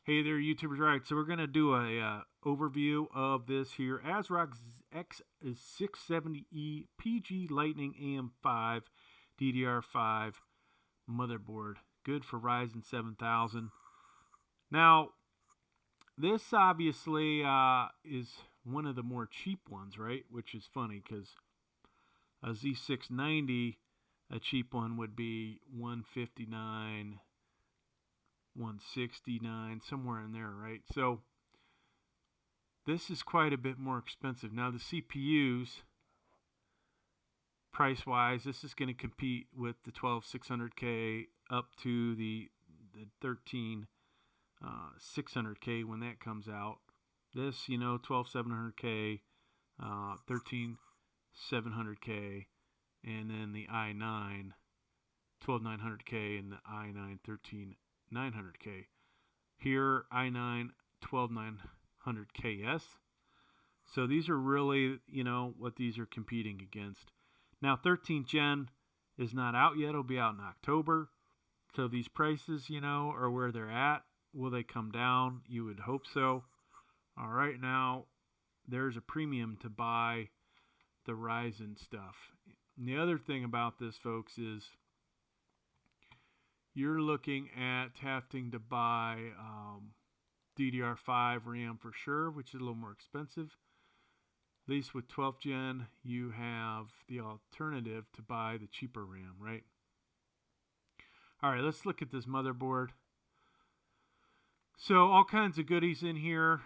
Hey there, YouTubers. All right, so we're going to do a overview of this here ASRock X670E PG Lightning AM5 DDR5 motherboard. Good for Ryzen 7000. Now, this obviously is one of the more cheap ones, right? Which is funny because a Z690, a cheap one would be 159, 169, somewhere in there, right? So this is quite a bit more expensive. Now the CPUs, price-wise, this is going to compete with the 12600K up to the 13600K when that comes out. This, 12700K, 13700K, and then the i9 12900K and the i9 13900K. Here, i9 12900KS. So these are really, what these are competing against. Now, 13th gen is not out yet. It'll be out in October. So these prices, are where they're at. Will they come down? You would hope so. All right, now there's a premium to buy the Ryzen stuff. And the other thing about this, folks, is you're looking at having to buy DDR5 RAM for sure, which is a little more expensive. At least with 12th gen, you have the alternative to buy the cheaper RAM, right? All right, let's look at this motherboard. So all kinds of goodies in here.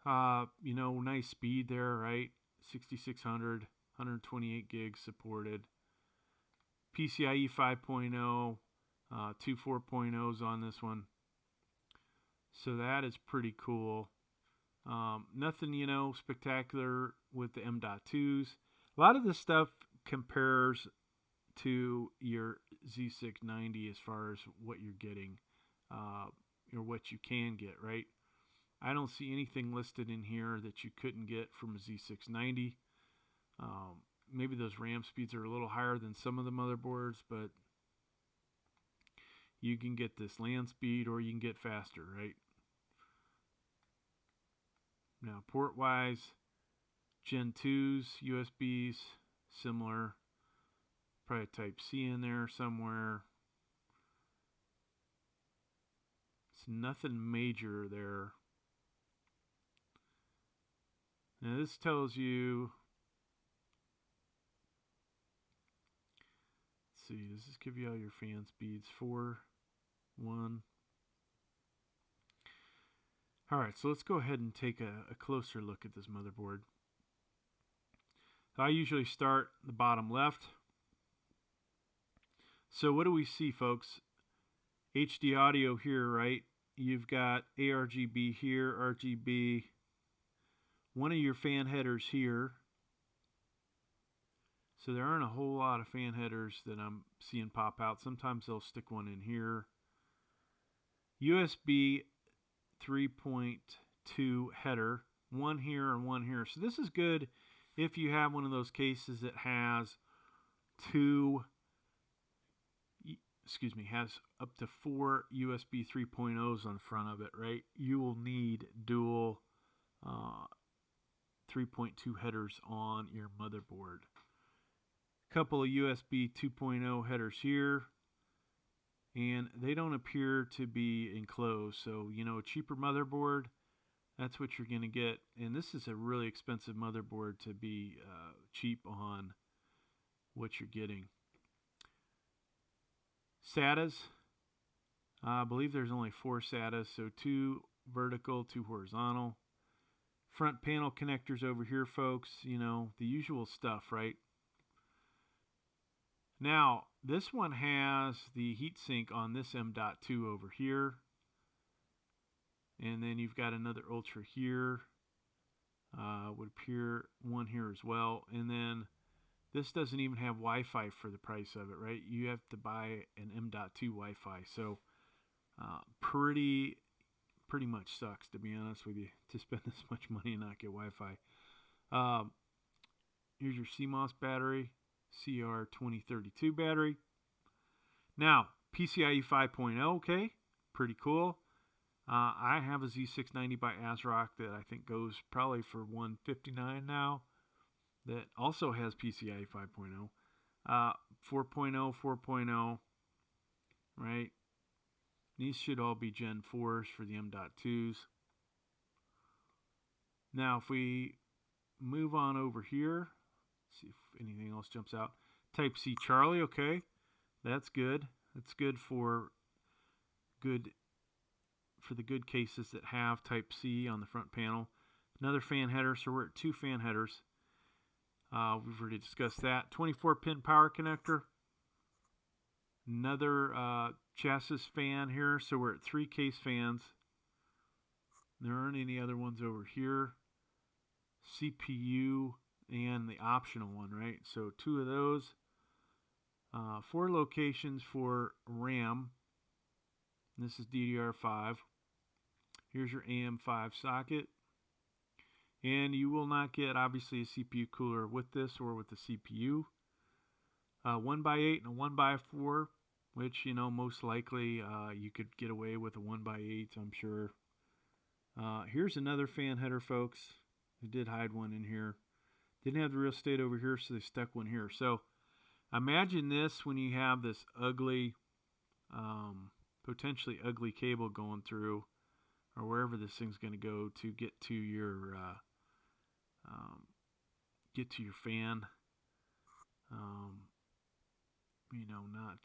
Nice speed there, right? 6600, 128 gigs supported. PCIe 5.0, two 4.0s on this one. So that is pretty cool. Nothing, spectacular with the M.2s. A lot of this stuff compares to your Z690 as far as what you're getting, or what you can get, right? I don't see anything listed in here that you couldn't get from a Z690. Maybe those RAM speeds are a little higher than some of the motherboards, but you can get this LAN speed or you can get faster, right? Now, port-wise, Gen 2s, USBs, similar. Probably Type-C in there somewhere. It's nothing major there. Now, this tells you... Let's see, does this give you all your fan speeds? 4, 1... Alright, so let's go ahead and take a closer look at this motherboard. So I usually start the bottom left. So what do we see, folks? HD audio here, right? You've got ARGB here, RGB. One of your fan headers here. So there aren't a whole lot of fan headers that I'm seeing pop out. Sometimes they'll stick one in here. USB 3.2 header, one here and one here. So this is good if you have one of those cases that has has up to 4 USB 3.0s on the front of it, right? You will need dual 3.2 headers on your motherboard. A couple of USB 2.0 headers here. And they don't appear to be enclosed. So, a cheaper motherboard, that's what you're going to get. And this is a really expensive motherboard to be cheap on what you're getting. SATAs, I believe there's only 4 SATAs. So 2 vertical, 2 horizontal. Front panel connectors over here, folks. The usual stuff, right? Now, this one has the heatsink on this M.2 over here. And then you've got another Ultra here. Would appear one here as well. And then this doesn't even have Wi-Fi for the price of it, right? You have to buy an M.2 Wi-Fi. So, pretty much sucks, to be honest with you, to spend this much money and not get Wi-Fi. Here's your Cmos battery. CR2032 battery. Now, PCIe 5.0, okay, pretty cool. I have a Z690 by ASRock that I think goes probably for $159 now. That also has PCIe 5.0, 4.0, 4.0, right? These should all be Gen 4s for the M.2s. Now, if we move on over here, see if anything else jumps out. Type C Charlie, okay, that's good. That's good for the good cases that have Type C on the front panel. Another fan header, so we're at 2 fan headers. We've already discussed that. 24-pin power connector. Another chassis fan here, so we're at 3 case fans. There aren't any other ones over here. CPU and the optional one, right? So 2 of those. 4 locations for RAM. This is DDR5. Here's your AM5 socket. And you will not get, obviously, a CPU cooler with this or with the CPU. 1x8 and a 1x4, which, you know, most likely you could get away with a 1x8, I'm sure. Here's another fan header, folks. They did hide one in here. Didn't have the real estate over here, so they stuck one here. So imagine this when you have this ugly, potentially ugly cable going through, or wherever this thing's going to go to get to your fan. You know, not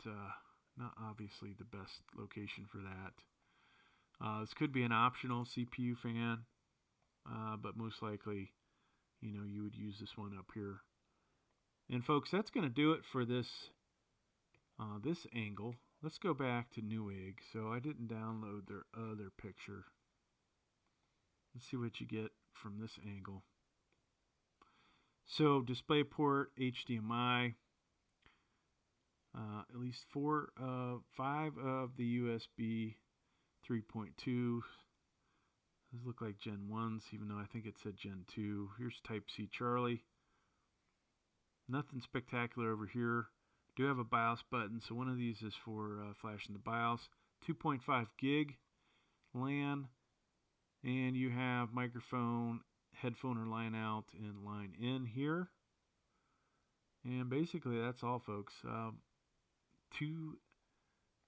obviously the best location for that. This could be an optional CPU fan, but most likely, you know, you would use this one up here. And folks, that's going to do it for this this angle. Let's go back to Newegg. So I didn't download their other picture. Let's see what you get from this angle. So DisplayPort, HDMI, at least 5 of the USB 3.2. Those look like Gen 1s, even though I think it said Gen 2. Here's Type C Charlie. Nothing spectacular over here. Do have a BIOS button, so one of these is for flashing the BIOS. 2.5 gig LAN, and you have microphone, headphone or line out, and line in here. And basically that's all, folks. What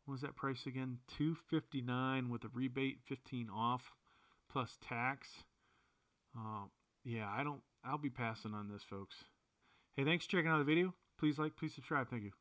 was that price again? $259 with a rebate, 15 off plus tax. Yeah, I'll be passing on this, folks. Hey, thanks for checking out the video. Please like, please subscribe. Thank you.